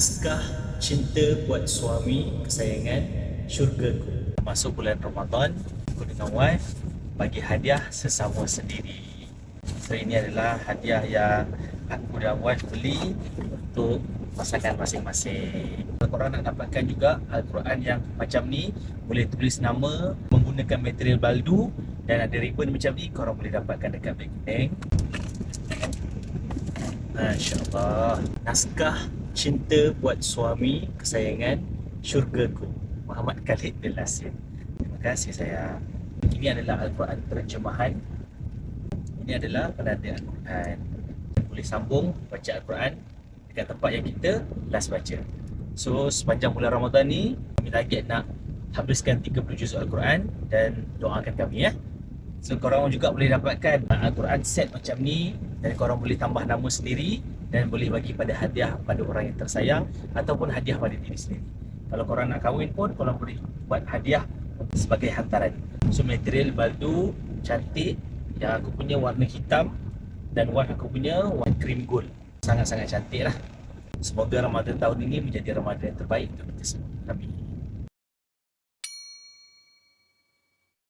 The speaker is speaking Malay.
Naskah cinta buat suami kesayangan syurgaku. Masuk bulan Ramadan, aku dengan wife bagi hadiah sesama sendiri. So ini adalah hadiah yang aku dan wife beli untuk pasangan masing-masing. Kalau korang nak dapatkan juga Al-Quran yang macam ni, boleh tulis nama menggunakan material baldu dan ada ribbon macam ni, korang boleh dapatkan dekat beg kuning. Masya-Allah. Naskah cinta buat suami kesayangan syurgaku. Muhammad Khalid bin Nasir. Terima kasih sayang. Ini adalah Al-Quran terjemahan. Ini adalah penanda Al-Quran. Boleh sambung baca Al-Quran dekat tempat yang kita last baca. So sepanjang bulan Ramadan ni kami target nak habiskan 30 juz Al-Quran dan doakan kami ya. So korang juga boleh dapatkan Al-Quran set macam ni dan korang boleh tambah nama sendiri dan boleh bagi pada hadiah pada orang yang tersayang ataupun hadiah pada diri sendiri. Kalau korang nak kahwin pun korang boleh buat hadiah sebagai hantaran. So material baldu cantik, yang aku punya warna hitam dan wife aku punya warna cream gold. Sangat-sangat cantik lah. Semoga Ramadan tahun ini menjadi Ramadan yang terbaik untuk kita semua. Amin.